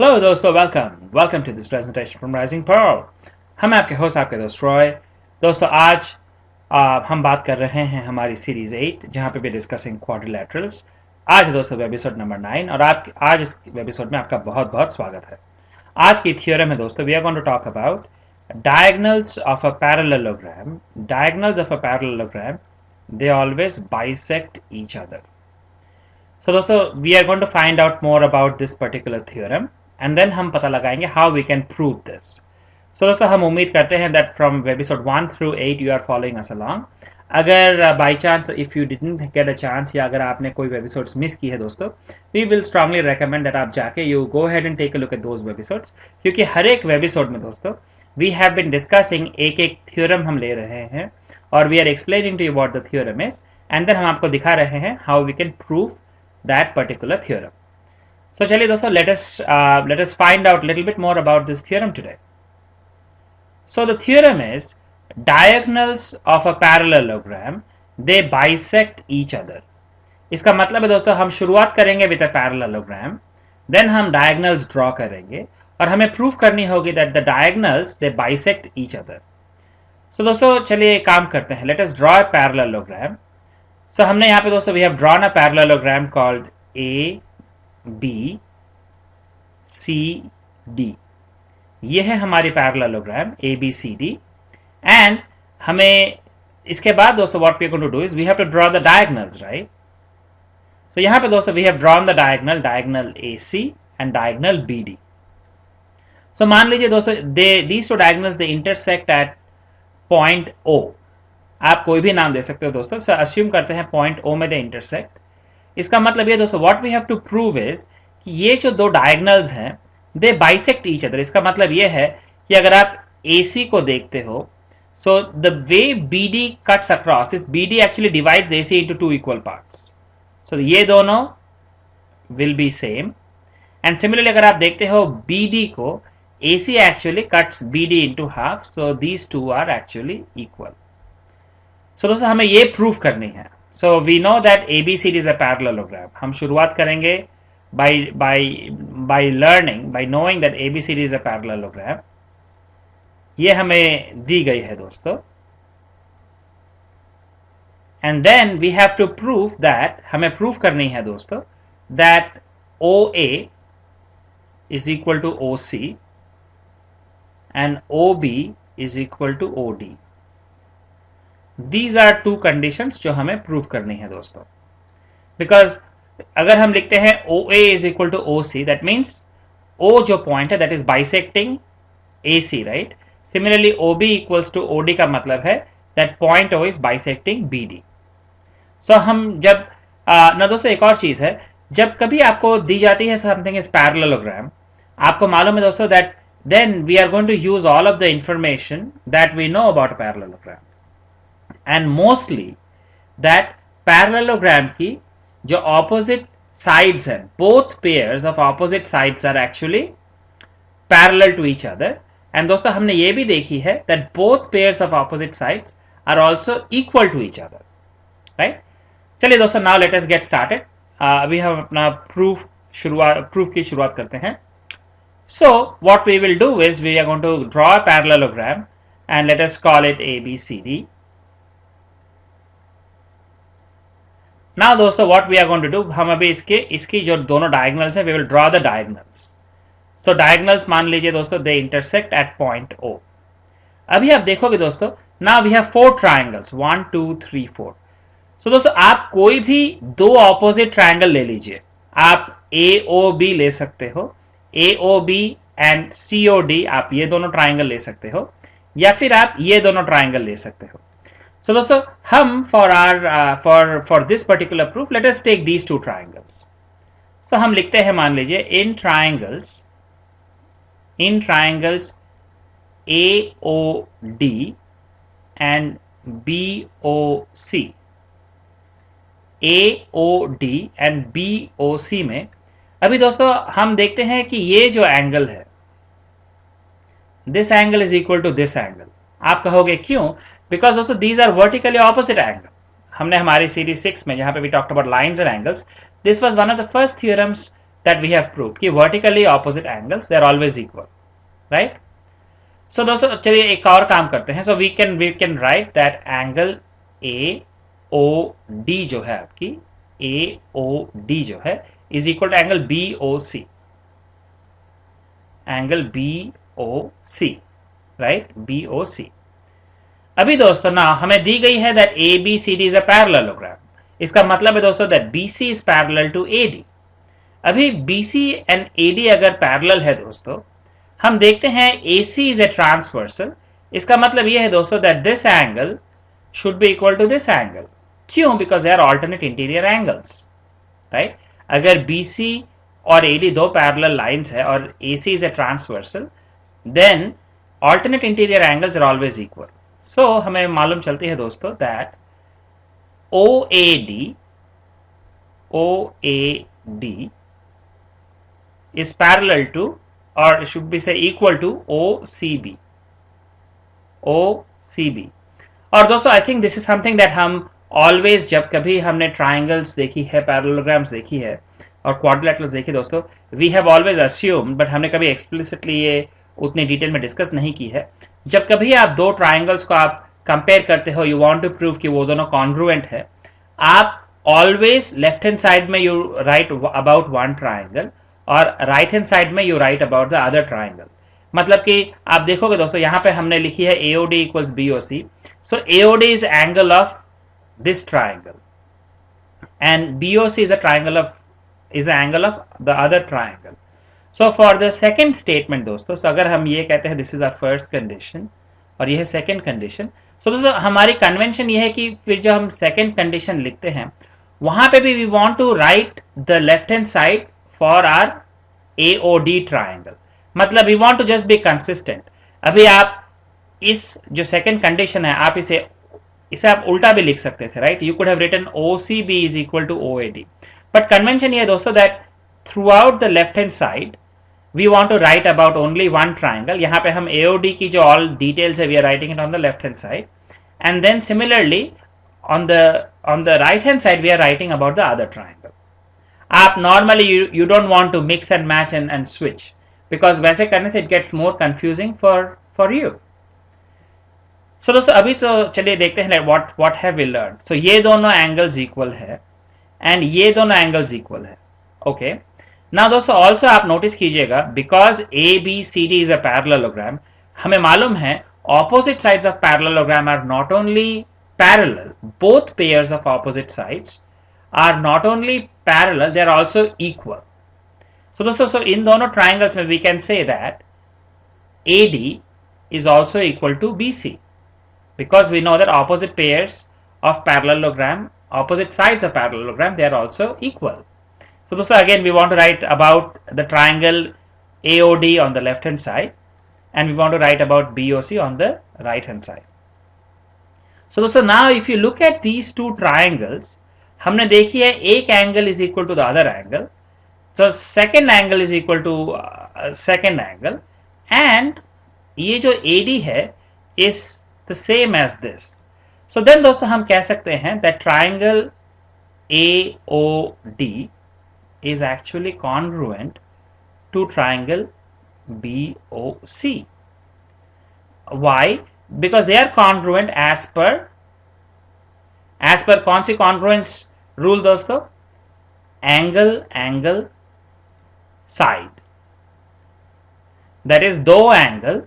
Hello दोस्तों, welcome to this presentation from Rising Pearl. हम आपके होस्ट, आपके दोस्त रॉय। दोस्तों, आज हम बात कर रहे हैं हमारी सीरीज 8, जहां पे भी डिस्कसिंग क्वाड्रिलैटरल्स। आज है दोस्तों एपिसोड नंबर 9 और आज इस एपिसोड में आपका बहुत बहुत स्वागत है। आज की थ्योरम है दोस्तों, we are going to talk about diagonals of a parallelogram. Diagonals of a parallelogram, they always bisect each other. So दोस्तों, we are going to find out more about this particular theorem and then हम पता लगाएंगे how we can prove this. So दोस्तों, हम उम्मीद करते हैं that from episode 1 through 8 you are following us along. अगर by chance if you didn't get a chance या अगर आपने कोई episodes miss की है दोस्तों, we will strongly recommend that आप जाके you go ahead and take a look at those episodes, क्योंकि हर एक episode में दोस्तों we have been discussing एक theorem हम ले रहे हैं और we are explaining to you what the theorem is and then हम आपको दिखा रहे हैं how we can prove that particular theorem. So चलिए दोस्तों, let us find out a little bit more about this theorem today. So the theorem is diagonals of a parallelogram, they bisect each other. इसका मतलब है दोस्तों, हम शुरुआत करेंगे with a parallelogram, then हम diagonals draw करेंगे और हमें prove करनी होगी that the diagonals they bisect each other. So दोस्तों, चलिए काम करते हैं. Let us draw a parallelogram. So हमने यहाँ पे दोस्तों we have drawn a parallelogram called A B C D. ये है हमारी parallelogram A B C D and हमें इसके बाद दोस्तों what we are going to do is we have to draw the diagonals, right? So यहाँ पे दोस्तों we have drawn the diagonal AC and diagonal BD. So मान लीजिए दोस्तों these two diagonals they intersect at point O. आप कोई भी नाम दे सकते हो दोस्तों. सो अस्यूम करते हैं पॉइंट ओ में दे इंटरसेक्ट. इसका मतलब ये दोस्तों what we have to prove is कि ये जो दो डायगोनल्स हैं दे बाइसेक्ट ईच अदर. इसका मतलब ये है कि अगर आप AC को देखते हो, so the way BD cuts across is BD actually divides AC into two equal parts. So ये दोनों will be same and similarly अगर आप देखते हो BD को, AC actually cuts BD into half. So these two are actually equal. So दोस्तों हमें ये प्रूफ करनी है. So we know that ABCD is a parallelogram. हम शुरुआत करेंगे by learning, by knowing that ABCD is a parallelogram. ये हमें दी गई है दोस्तों. And then we have to prove that, हमें प्रूफ करनी है दोस्तों that OA is equal to OC and OB is equal to OD. These are two conditions जो हमें प्रूव करनी है दोस्तों. बिकॉज अगर हम लिखते हैं OA is equal to OC, that means O जो पॉइंट है that is bisecting AC, right? Similarly OB equals to OD का मतलब है that point O is bisecting BD. So हम जब ना दोस्तों एक और चीज है, जब कभी आपको दी जाती है something is parallelogram, आपको मालूम है दोस्तों that then we are going to use all of the information that we know about a parallelogram. And mostly that parallelogram की जो ऑपोजिट साइड्स हैं, both pairs of opposite sides are actually parallel to each other. And दोस्तों हमने ये भी देखी है that both pairs of opposite sides are also equal to each other, right? चलिए दोस्तों, now let us get started. अभी हम अपना प्रूफ की शुरुआत करते हैं. So what we will do is we are going to draw a parallelogram and let us call it ABCD. Now दोस्तों what we are going to do, हम अभी इसकी जो दोनों डायगोनल्स हैं we will draw the diagonals. So diagonals मान लीजिए दोस्तों they intersect at point O. अभी आप देखोगे दोस्तों, now we have 4 triangles, 1 2 3 4. So दोस्तों आप कोई भी दो ऑपोजिट ट्रायंगल ले लीजिए. आप AOB ले सकते हो, AOB एंड COD, आप ये दोनों ट्रायंगल ले सकते हो, या फिर आप ये दोनों ट्रायंगल ले सकते हो. So दोस्तों हम for this particular proof let us take these two triangles. So हम लिखते हैं, मान लीजिए in triangles AOD and BOC, AOD and BOC में अभी दोस्तों हम देखते हैं कि ये जो एंगल है, this angle is equal to this angle. आप कहोगे क्यों? बिकॉज दोस्तों these are vertically opposite angle. हमने हमारी सीरीज 6 में जहां पे we talked about lines and angles, this was one of the first theorems that we have proved कि vertically opposite angles they are always equal, right? So दोस्तों चलिए एक और काम करते हैं. So we can write that angle AOD जो है आपकी AOD जो है is equal to angle BOC. Angle BOC, right? BOC. अभी दोस्तों ना हमें दी गई है that ABCD is a parallelogram. इसका मतलब है दोस्तों that BC is parallel to AD. अभी BC and AD अगर पैरेलल है दोस्तों, हम देखते हैं AC is a transversal. इसका मतलब यह है दोस्तों that this angle should be equal to this angle. क्यों? Because they are alternate interior angles, right? अगर BC और AD दो पैरेलल लाइंस है और AC is a transversal, then alternate interior angles are always equal. So हमें मालूम चलती है दोस्तों that OAD is parallel to, or it should be say equal to OCB. और दोस्तों I think this is something that हम always जब कभी हमने ट्राइंगल्स देखी है, पैरेललोग्राम्स देखी है और क्वाड्रिलेटरल्स देखी दोस्तों, we have always assumed, but हमने कभी एक्सप्लिसिटली ये उतनी डिटेल में डिस्कस नहीं की है. जब कभी आप दो ट्राइंगल्स को आप कंपेयर करते हो, यू वांट टू प्रूव कि वो दोनों कॉन्ग्रुएंट है, आप ऑलवेज लेफ्ट हैंड साइड में you right about one triangle और राइट हैंड साइड में you right about the other triangle. मतलब कि आप देखोगे दोस्तों यहाँ पे हमने लिखी है AOD equals BOC. So AOD is angle of this triangle and BOC is an angle of the other triangle. So for the second statement दोस्तों, so अगर हम ये कहते हैं this is our first condition और ये है second condition, so दोस्तों हमारी convention ये है कि फिर जब हम second condition लिखते हैं वहां पे भी we want to write the left hand side for our AOD triangle. मतलब we want to just be consistent. अभी आप इस जो second condition है आप इसे आप उल्टा भी लिख सकते थे, right? You could have written OCB is equal to OAD, but convention ये है दोस्तों that throughout the left hand side we want to write about only one triangle. यहाँ पे हम AOD की जो ऑल डिटेल्स है we are writing it on the left hand side, and then similarly on the right hand side we are writing about the other triangle. आप normally you don't want to mix and match and switch, because वैसे करने से it gets more confusing for you. So दोस्तों अभी तो चलिए देखते हैं what have we learn. So ये दोनों एंगल्स इक्वल है एंड ये दोनों एंगल्स इक्वल है. ओके, नाउ दोस्तों ऑल्सो आप नोटिस कीजिएगा because ABCD is a parallelogram, हमें मालूम है opposite sides of parallelogram are not only parallel, both pairs of opposite sides are not only parallel, they are also equal. So दोस्तों so इन दोनों triangles में we can say that AD is also equal to BC, because we know that opposite pairs of parallelogram, opposite sides of parallelogram, they are also equal. So dosto again we want to write about the triangle AOD on the left hand side and we want to write about BOC on the right hand side. So dosto now if you look at these two triangles, हमने देखी है एक angle is equal to the other angle, so second angle is equal to second angle, and ये जो AD है is the same as this. So then दोस्तों हम कह सकते हैं that triangle AOD is actually congruent to triangle BOC. Why? Because they are congruent as per कौन सी congruence rule दोस्तों? angle side. That is दो एंगल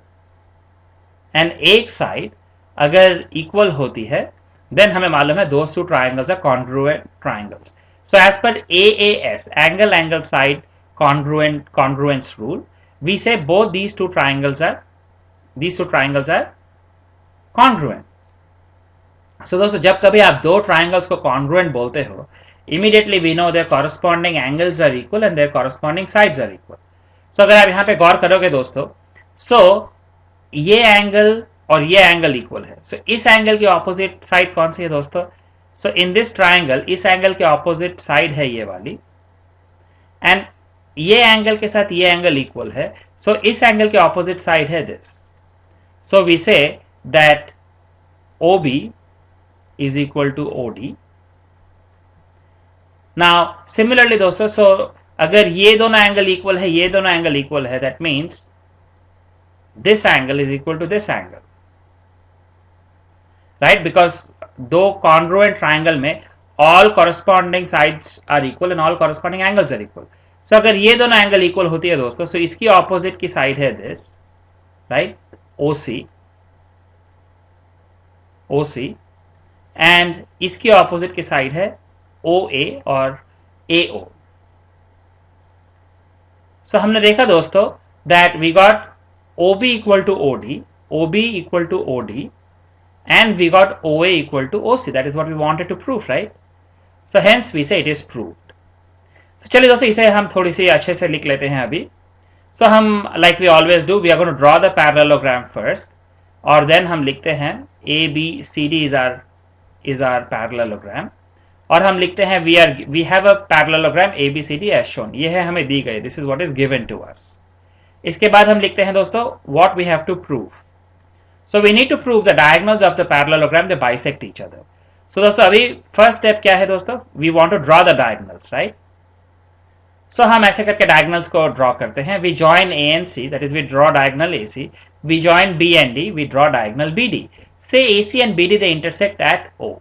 एंड एक साइड अगर इक्वल होती है देन हमें मालूम है those two triangles are congruent triangles. So as per AAS angle side congruence rule, we say both these two triangles are congruent. So दोस्तों जब कभी आप दो ट्राइंगल्स को congruent बोलते हो, immediately we know their corresponding angles are equal and their corresponding sides are equal. So अगर आप यहाँ पे गौर करोगे दोस्तों, so ये एंगल और ये एंगल इक्वल है. सो इस एंगल की ऑपोजिट साइड कौन सी है दोस्तों? सो इन दिस ट्राइंगल इस एंगल के ऑपोजिट साइड है ये वाली, एंड ये एंगल के साथ ये एंगल इक्वल है, सो इस एंगल के ऑपोजिट साइड है this. So we say that OB is equal to OD. Now similarly दोस्तों, so अगर ये दोनों एंगल इक्वल है, ये दोनों एंगल इक्वल है, that means this angle is equal to this angle, right? Because दो कॉन्ग्रुएंट ट्राइंगल में all corresponding sides are equal and all corresponding angles are equal. So अगर ये दोनों एंगल इक्वल होती है दोस्तों, सो इसकी ऑपोजिट की साइड है this, right, OC, OC, and इसकी ऑपोजिट की साइड है ओ ए और ए ओ। सो हमने देखा दोस्तों that we got OB equal to OD, OB equal to OD, and we got OA equal to OC. That is what we wanted to prove, right? So hence we say it is proved. So चलिए दोस्तों इसे हम थोड़ी सी अच्छे से लिख लेते हैं अभी। So हम like we always do, we are going to draw the parallelogram first, और then हम लिखते हैं ABCD is our parallelogram, और हम लिखते हैं we have a parallelogram ABCD as shown. ये है हमें दी गई, this is what is given to us. इसके बाद हम लिखते हैं दोस्तों what we have to prove. So we need to prove the diagonals of the parallelogram, they bisect each other. So दोस्तों अभी first step क्या है दोस्तों? We want to draw the diagonals, right? So हम ऐसे करके diagonals को draw करते हैं. We join A and C, that is we draw diagonal AC. We join B and D, we draw diagonal BD. Say AC and BD they intersect at O.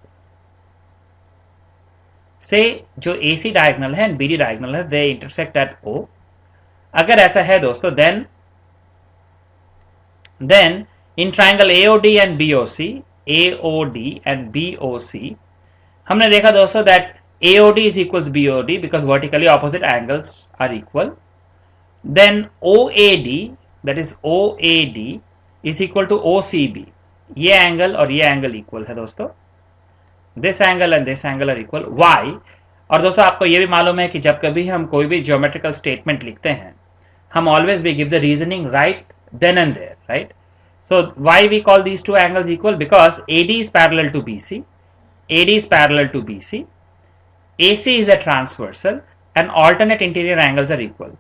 Say जो AC diagonal है and BD diagonal है, they intersect at O. अगर ऐसा है दोस्तों then in triangle AOD and BOC, AOD and BOC, हमने देखा दोस्तों that AOD is equals BOD because vertically opposite angles are equal. Then OAD, that is OAD is equal to OCB. ये angle और ये एंगल इक्वल है दोस्तों, this angle and this angle are equal. Why? और दोस्तों आपको ये भी मालूम है कि जब कभी हम कोई भी ज्योमेट्रिकल स्टेटमेंट लिखते हैं, हम always we give the reasoning right then and there, right? So why we call these two angles equal? Because AD is parallel to BC, AD is parallel to BC, AC is a transversal, and alternate interior angles are equal.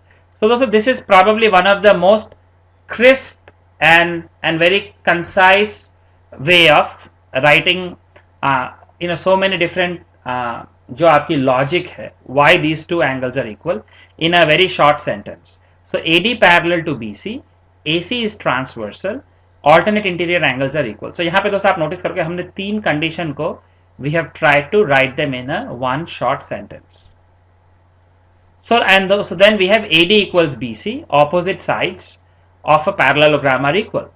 So दोस्तों this is probably one of the most crisp and very concise way of writing so many different जो आपकी logic है why these two angles are equal in a very short sentence. So AD parallel to BC, AC is transversal, alternate interior angles are equal. So यहाँ पे दोस्तों आप notice करके हमने तीन कंडीशन को we have tried to write them in a one short sentence. So then we have AD equals BC, opposite sides of a parallelogram are equal,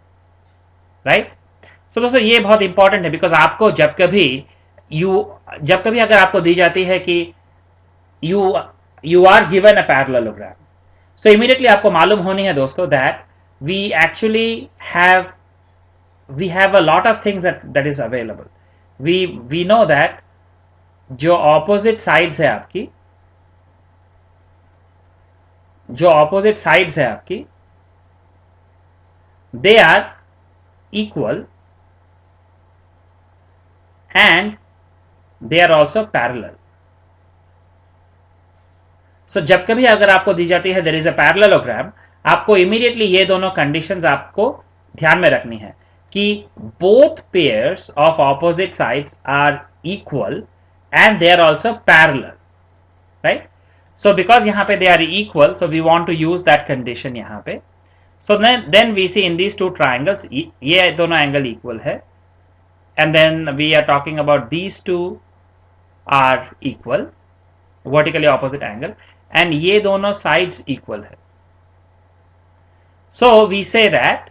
right? So दोस्तों ये बहुत इंपॉर्टेंट है because आपको जब कभी अगर आपको दी जाती है कि you are given a parallelogram, so immediately आपको मालूम होनी है दोस्तों that we actually have a lot of things that is available. We know that जो opposite sides है आपकी they are equal and they are also parallel. So जब कभी अगर आपको दी जाती है there is a parallelogram, आपको immediately ये दोनों conditions आपको ध्यान में रखनी है कि both pairs of opposite sides are equal and they are also parallel, right? So because यहाँ पे they are equal, so we want to use that condition यहाँ पे. So then we see in these two triangles ये दोनों angle equal है, and then we are talking about these two are equal, vertically opposite angle, and ये दोनों sides equal है. So we say that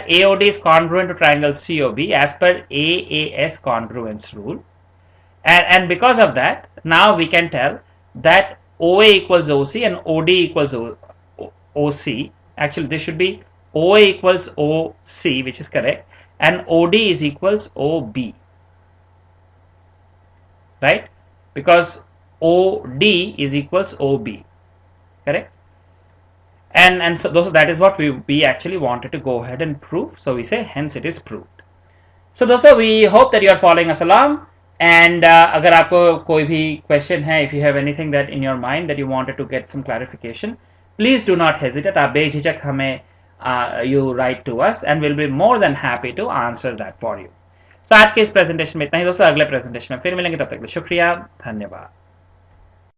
AOD is congruent to triangle COB as per AAS congruence rule, and because of that now we can tell that OA equals OC and OD equals OC. Actually this should be OA equals OC, which is correct, and OD is equals OB, right? Because OD is equals OB, correct? And so that is what we actually wanted to go ahead and prove. So we say hence it is proved. So दोस्तों we hope that you are following us along, and अगर आपको कोई भी question है, if you have anything that in your mind that you wanted to get some clarification, please do not hesitate. आप बेझिझक हमें you write to us and we'll be more than happy to answer that for you. So आज के इस presentation में इतना ही दोस्तों, अगले प्रेजेंटेशन में फिर मिलेंगे, तब तक के लिए शुक्रिया, धन्यवाद.